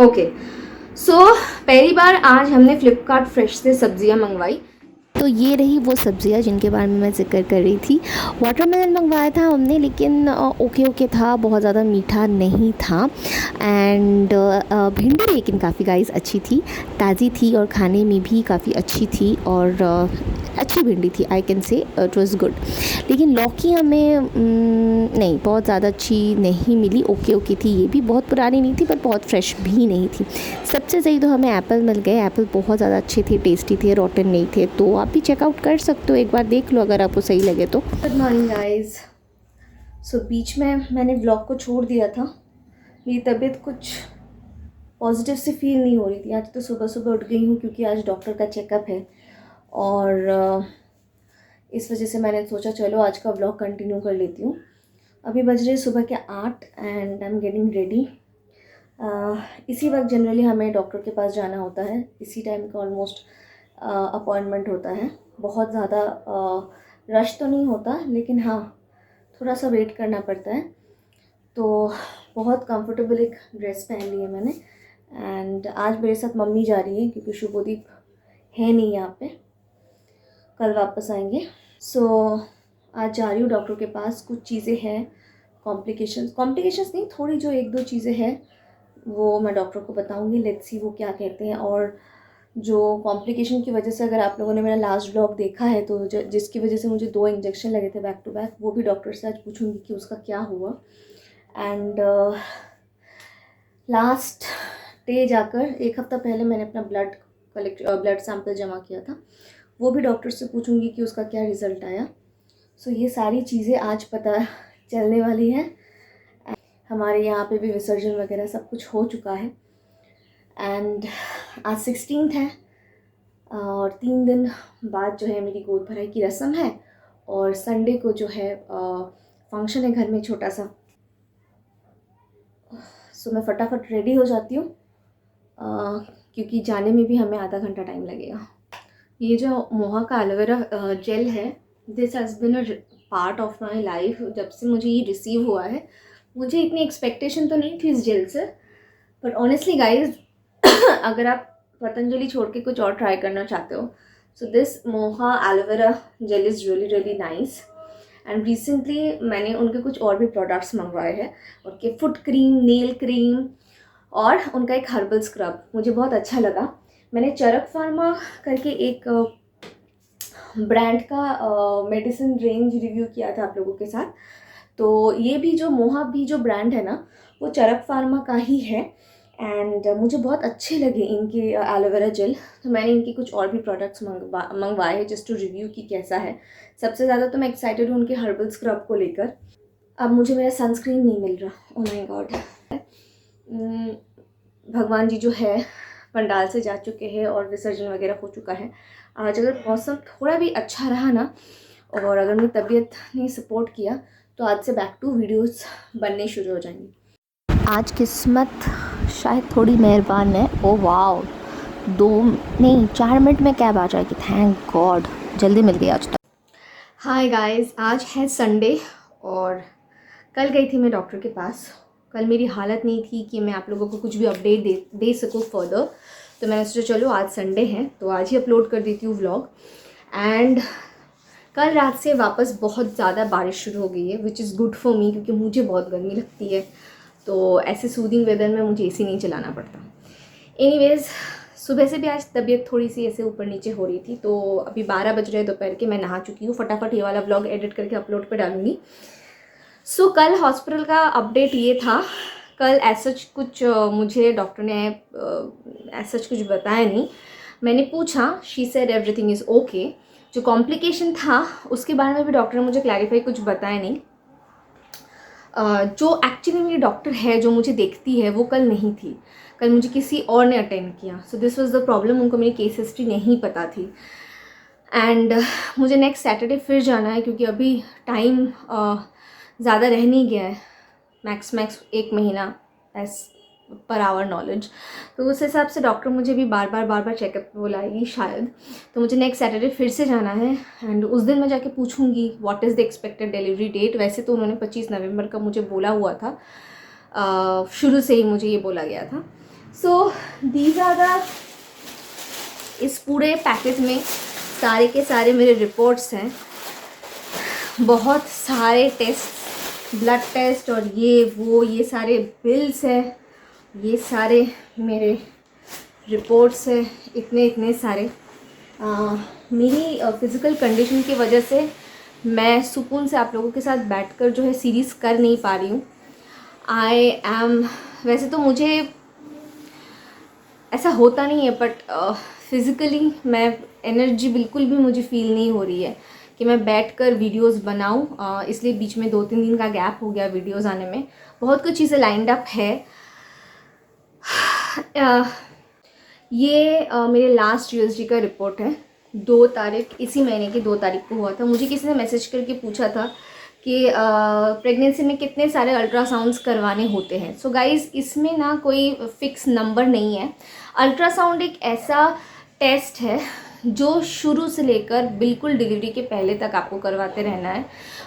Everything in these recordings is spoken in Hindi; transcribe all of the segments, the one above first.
ओके सो पहली बार आज हमने फ्लिपकार्ट फ्रेश से सब्जियां मंगवाई। तो ये रही वो सब्ज़ियाँ जिनके बारे में मैं ज़िक्र कर रही थी। वाटरमेलन मंगवाया था हमने, लेकिन ओके ओके था, बहुत ज़्यादा मीठा नहीं था। एंड भिंडी लेकिन काफ़ी गाइस अच्छी थी, ताज़ी थी और खाने में भी काफ़ी अच्छी थी और अच्छी भिंडी थी, I can say it was good. लेकिन लौकी हमें नहीं बहुत ज़्यादा अच्छी नहीं मिली, ओके ओके थी, ये भी बहुत पुरानी नहीं थी पर बहुत फ्रेश भी नहीं थी। सबसे सही तो हमें एप्पल मिल गए, एप्पल बहुत ज़्यादा अच्छे थे, टेस्टी थे, रोटन नहीं थे। तो आप भी चेकआउट कर सकते हो, एक बार देख लो अगर आपको सही लगे तो। Good morning guys. सो बीच में मैंने व्लॉग को छोड़ दिया था, मेरी तबीयत कुछ पॉजिटिव से फील नहीं हो रही थी। आज तो सुबह सुबह उठ गई हूँ क्योंकि आज डॉक्टर का चेकअप है और इस वजह से मैंने सोचा चलो आज का व्लॉग कंटिन्यू कर लेती हूँ। अभी बज रहे सुबह के 8 and I am getting ready. इसी वक्त जनरली हमें डॉक्टर के पास जाना होता है, इसी टाइम का ऑलमोस्ट अपॉइंटमेंट होता है। बहुत ज़्यादा रश तो नहीं होता, लेकिन हाँ थोड़ा सा वेट करना पड़ता है। तो बहुत कंफर्टेबल एक ड्रेस पहन ली है मैंने एंड आज मेरे साथ मम्मी जा रही है क्योंकि शुभदीप है नहीं यहाँ पे, कल वापस आएंगे। सो आज जा रही हूँ डॉक्टर के पास। कुछ चीज़ें हैं, कॉम्प्लिकेशंस नहीं, थोड़ी जो एक दो चीज़ें हैं वो मैं डॉक्टर को बताऊंगी। लेट्स सी वो क्या कहते हैं। और जो कॉम्प्लिकेशन की वजह से, अगर आप लोगों ने मेरा लास्ट व्लॉग देखा है तो जिसकी वजह से मुझे 2 इंजेक्शन लगे थे बैक टू बैक, वो भी डॉक्टर से आज पूछूंगी कि उसका क्या हुआ। एंड लास्ट डे जाकर 1 हफ़्ता पहले मैंने अपना ब्लड सैंपल जमा किया था, वो भी डॉक्टर से पूछूंगी कि उसका क्या रिज़ल्ट आया। सो ये सारी चीज़ें आज पता चलने वाली हैं। हमारे यहाँ पे भी विसर्जन वगैरह सब कुछ हो चुका है एंड आज 16th है और 3 दिन बाद जो है मेरी गोद भराई की रस्म है और संडे को जो है फंक्शन है घर में छोटा सा। सो मैं फटाफट रेडी हो जाती हूँ क्योंकि जाने में भी हमें आधा घंटा टाइम लगेगा। ये जो मोहा का एलोवेरा जेल है, this has been a part of my life. जब से मुझे ये रिसीव हुआ है, मुझे इतनी एक्सपेक्टेशन तो नहीं थी इस जेल से, बट ऑनेस्टली गाइज अगर आप पतंजलि छोड़ के कुछ और ट्राई करना चाहते हो, सो दिस मोहा aloe vera gel is really really nice. And recently मैंने उनके कुछ और भी प्रोडक्ट्स मंगवाए हैं, उनके फुट क्रीम, नेल क्रीम और उनका एक हर्बल स्क्रब मुझे बहुत अच्छा लगा। मैंने चरक फार्मा करके एक ब्रांड का मेडिसिन रेंज रिव्यू किया था आप लोगों के साथ। तो ये भी जो मोहा भी जो ब्रांड है ना, वो चरक फार्मा का ही है एंड मुझे बहुत अच्छे लगे इनके एलोवेरा जेल। तो मैंने इनके कुछ और भी प्रोडक्ट्स मंगवाए हैं जस्ट टू रिव्यू कि कैसा है। सबसे ज़्यादा तो मैं एक्साइटेड हूँ उनके हर्बल स्क्रब को लेकर। अब मुझे मेरा सनस्क्रीन नहीं मिल रहा, ओ माय गॉड। भगवान जी जो है पंडाल से जा चुके हैं और विसर्जन वगैरह हो चुका है। आज अगर मौसम थोड़ा भी अच्छा रहा ना और अगर मेरी तबीयत ने सपोर्ट किया तो आज से बैक टू वीडियोस बनने शुरू हो जाएंगी। आज किस्मत शायद थोड़ी मेहरबान है। ओ वाओ, 4 मिनट में कैब आ जाएगी, थैंक गॉड, जल्दी मिल गई आज तक। हाय गाइस, आज है संडे और कल गई थी मैं डॉक्टर के पास। कल मेरी हालत नहीं थी कि मैं आप लोगों को कुछ भी अपडेट दे सकूँ फर्दर, तो मैंने सोचा चलो आज संडे है तो आज ही अपलोड कर देती हूँ व्लॉग। एंड कल रात से वापस बहुत ज़्यादा बारिश शुरू हो गई है, which is good for me क्योंकि मुझे बहुत गर्मी लगती है, तो ऐसे सूदिंग वेदर में मुझे एसी नहीं चलाना पड़ता। एनीवेज़, सुबह से भी आज तबीयत थोड़ी सी ऐसे ऊपर नीचे हो रही थी। तो अभी 12 बज रहे दोपहर के, मैं नहा चुकी हूँ, फटाफट ये वाला व्लॉग एडिट करके अपलोड पे डालूँगी। सो कल हॉस्पिटल का अपडेट ये था, कल ऐसा कुछ मुझे डॉक्टर ने ऐसा कुछ बताया नहीं। मैंने पूछा, she said everything is okay. जो कॉम्प्लिकेशन था उसके बारे में भी डॉक्टर ने मुझे क्लैरिफाई कुछ बताया नहीं। जो एक्चुअली मेरी डॉक्टर है जो मुझे देखती है वो कल नहीं थी, कल मुझे किसी और ने अटेंड किया। So this was the problem, उनको मेरी केस हिस्ट्री नहीं पता थी। एंड मुझे नेक्स्ट सैटरडे फिर जाना है क्योंकि अभी टाइम ज़्यादा रह नहीं गया है, मैक्स 1 महीना एज पर आवर नॉलेज। तो उस हिसाब से डॉक्टर मुझे भी बार बार चेकअप बुलाएगी शायद। तो मुझे नेक्स्ट सैटरडे फिर से जाना है एंड उस दिन मैं जाके पूछूंगी what is the expected delivery date. वैसे तो उन्होंने 25 नवंबर का मुझे बोला हुआ था, शुरू से ही मुझे ये बोला गया था। सो दीज आर द, इस पूरे पैकेट में सारे के सारे मेरे रिपोर्ट्स हैं, बहुत सारे टेस्ट, ब्लड टेस्ट और ये सारे बिल्स हैं, ये सारे मेरे रिपोर्ट्स हैं, इतने सारे। मेरी फ़िज़िकल कंडीशन की वजह से मैं सुकून से आप लोगों के साथ बैठकर जो है सीरीज़ कर नहीं पा रही हूँ। आई एम, वैसे तो मुझे ऐसा होता नहीं है, बट फ़िज़िकली मैं एनर्जी बिल्कुल भी मुझे फ़ील नहीं हो रही है कि मैं बैठकर वीडियोस बनाऊं। इसलिए बीच में 2-3 दिन का गैप हो गया वीडियोस आने में। बहुत कुछ चीज़ें लाइंड अप है। ये मेरे लास्ट यूएसजी का रिपोर्ट है, 2 तारीख, इसी महीने की 2 तारीख को हुआ था। मुझे किसी ने मैसेज करके पूछा था कि प्रेगनेंसी में कितने सारे अल्ट्रासाउंड्स करवाने होते हैं। सो गाइज़, इसमें ना कोई फ़िक्स नंबर नहीं है। अल्ट्रासाउंड एक ऐसा टेस्ट है जो शुरू से लेकर बिल्कुल डिलीवरी के पहले तक आपको करवाते रहना है।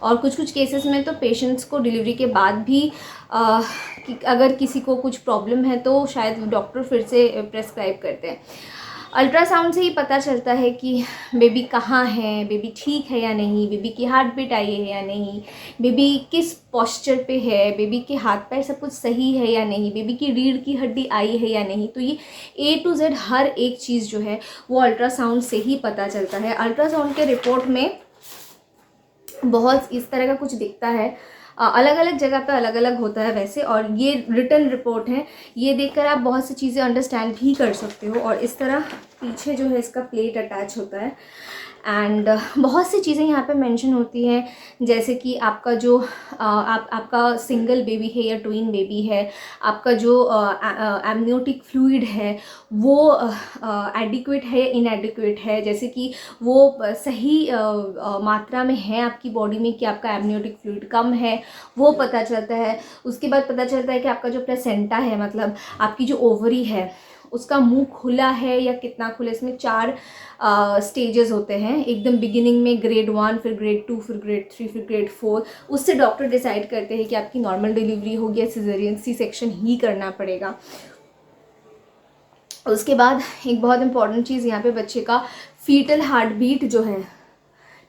और कुछ केसेस में तो पेशेंट्स को डिलीवरी के बाद भी अगर किसी को कुछ प्रॉब्लम है तो शायद डॉक्टर फिर से प्रेस्क्राइब करते हैं। अल्ट्रासाउंड से ही पता चलता है कि बेबी कहाँ है, बेबी ठीक है या नहीं, बेबी की हार्ट बीट आई है या नहीं, बेबी किस पोस्चर पे है, बेबी के हाथ पैर सब कुछ सही है या नहीं, बेबी की रीढ़ की हड्डी आई है या नहीं। तो ये A to Z हर एक चीज़ जो है वो अल्ट्रासाउंड से ही पता चलता है। अल्ट्रासाउंड के रिपोर्ट में बहुत इस तरह का कुछ दिखता है, अलग अलग जगह पे अलग अलग होता है वैसे। और ये रिटन रिपोर्ट है, ये देखकर आप बहुत सी चीज़ें अंडरस्टैंड भी कर सकते हो। और इस तरह पीछे जो है इसका प्लेट अटैच होता है एंड बहुत सी चीज़ें यहाँ पे मेंशन होती हैं, जैसे कि आपका जो आपका सिंगल बेबी है या ट्विन बेबी है, आपका जो एमनियोटिक फ्लूइड है वो एडिक्वेट है इनएडिक्वेट है, जैसे कि वो सही मात्रा में है आपकी बॉडी में कि आपका एमनियोटिक फ्लूइड कम है, वो पता चलता है। उसके बाद पता चलता है कि आपका जो प्लेसेंटा है, मतलब आपकी जो ओवरी है, उसका मुंह खुला है या कितना खुला। इसमें 4 स्टेजेस होते हैं, एकदम बिगिनिंग में ग्रेड 1, फिर ग्रेड 2, फिर ग्रेड 3, फिर ग्रेड 4। उससे डॉक्टर डिसाइड करते हैं कि आपकी नॉर्मल डिलीवरी होगी या सिजेरियन सी सेक्शन ही करना पड़ेगा। उसके बाद एक बहुत इंपॉर्टेंट चीज़ यहाँ पे बच्चे का फीटल हार्ट बीट जो है,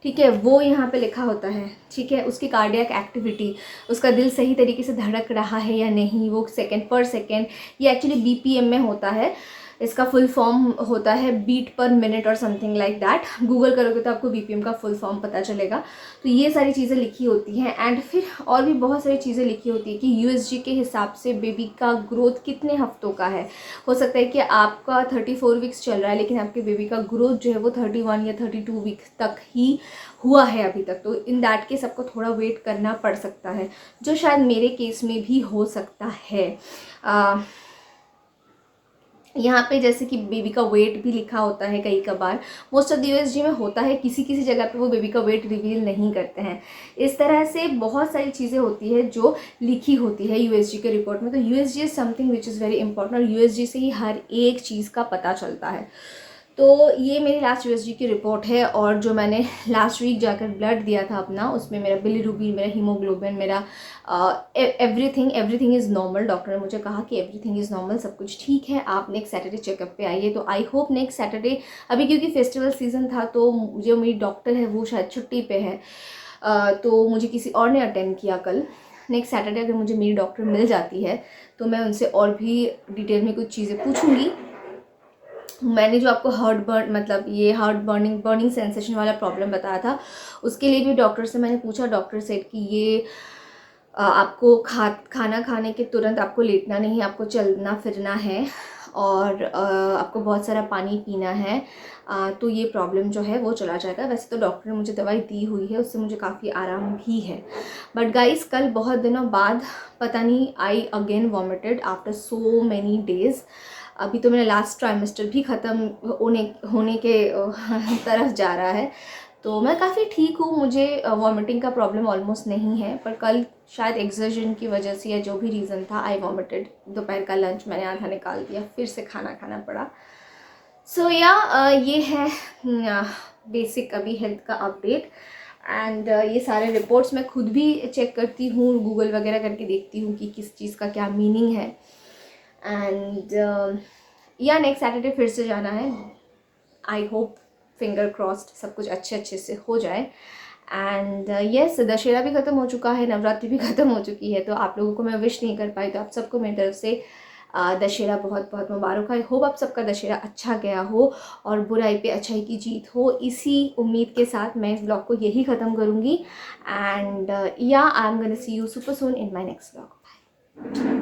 ठीक है, वो यहाँ पे लिखा होता है। ठीक है, उसकी कार्डियक एक्टिविटी, उसका दिल सही तरीके से धड़क रहा है या नहीं, वो सेकंड पर सेकंड, ये एक्चुअली BPM में होता है। इसका फुल फॉर्म होता है बीट पर मिनट और समथिंग लाइक दैट। गूगल करोगे तो आपको BPM का फुल फॉर्म पता चलेगा। तो ये सारी चीज़ें लिखी होती हैं एंड फिर और भी बहुत सारी चीज़ें लिखी होती है कि USG के हिसाब से बेबी का ग्रोथ कितने हफ्तों का है। हो सकता है कि आपका 34 वीक्स चल रहा है लेकिन आपके बेबी का ग्रोथ जो है वो 31 या 32 वीक्स तक ही हुआ है अभी तक। तो इन दैट केस आपको थोड़ा वेट करना पड़ सकता है, जो शायद मेरे केस में भी हो सकता है। यहाँ पे जैसे कि बेबी का वेट भी लिखा होता है कई कबार, मोस्ट ऑफ द USG में होता है, किसी किसी जगह पे वो बेबी का वेट रिवील नहीं करते हैं। इस तरह से बहुत सारी चीज़ें होती है जो लिखी होती है USG के रिपोर्ट में। तो USG is something which is very important और USG से ही हर एक चीज़ का पता चलता है। तो ये मेरी लास्ट USG की रिपोर्ट है। और जो मैंने लास्ट वीक जाकर ब्लड दिया था अपना, उसमें मेरा बिलीरुबिन, मेरा हीमोग्लोबिन, मेरा एवरीथिंग इज़ नॉर्मल। डॉक्टर ने मुझे कहा कि एवरीथिंग इज़ नॉर्मल, सब कुछ ठीक है, आप नेक्स्ट सैटरडे चेकअप पे आइए। तो आई होप नेक्स्ट सैटरडे, अभी क्योंकि फेस्टिवल सीज़न था तो जो मेरी डॉक्टर है वो शायद छुट्टी पे है, तो मुझे किसी और ने अटेंड किया कल। नेक्स्ट सैटरडे अगर मुझे मेरी डॉक्टर मिल जाती है तो मैं उनसे और भी डिटेल में कुछ चीज़ें पूछूंगी। मैंने जो आपको हार्ट बर्निंग सेंसेशन वाला प्रॉब्लम बताया था, उसके लिए भी डॉक्टर से मैंने पूछा। डॉक्टर सेड कि ये आपको खाना खाने के तुरंत आपको लेटना नहीं, आपको चलना फिरना है और आपको बहुत सारा पानी पीना है, तो ये प्रॉब्लम जो है वो चला जाएगा। वैसे तो डॉक्टर ने मुझे दवाई दी हुई है, उससे मुझे काफ़ी आराम भी है। बट गाइस, कल बहुत दिनों बाद पता नहीं I again vomited after so many days. अभी तो मेरा लास्ट ट्राइमेस्टर भी ख़त्म होने के तरफ जा रहा है, तो मैं काफ़ी ठीक हूँ। मुझे वॉमिटिंग का प्रॉब्लम ऑलमोस्ट नहीं है, पर कल शायद एक्सर्जन की वजह से या जो भी रीज़न था, आई वॉमिटेड। दोपहर का लंच मैंने आधा निकाल दिया, फिर से खाना खाना पड़ा। सो ये है बेसिक अभी हेल्थ का अपडेट। एंड ये सारे रिपोर्ट्स मैं खुद भी चेक करती हूँ, गूगल वगैरह करके देखती हूँ कि किस चीज़ का क्या मीनिंग है। एंड या नेक्स्ट सैटरडे फिर से जाना है. आई होप, फिंगर क्रॉस्ड, सब कुछ अच्छे से हो जाए. एंड यस, दशहरा भी ख़त्म हो चुका है, नवरात्रि भी ख़त्म हो चुकी है. तो आप लोगों को मैं विश नहीं कर पाई, तो आप सबको मेरी तरफ से दशहरा बहुत बहुत मुबारक. आई होप आप सबका दशहरा अच्छा गया हो और बुराई पे अच्छाई की जीत हो. इसी उम्मीद के साथ मैं इस ब्लॉग को यही ख़त्म करूँगी. एंड या I am gonna see you super soon in my next blog.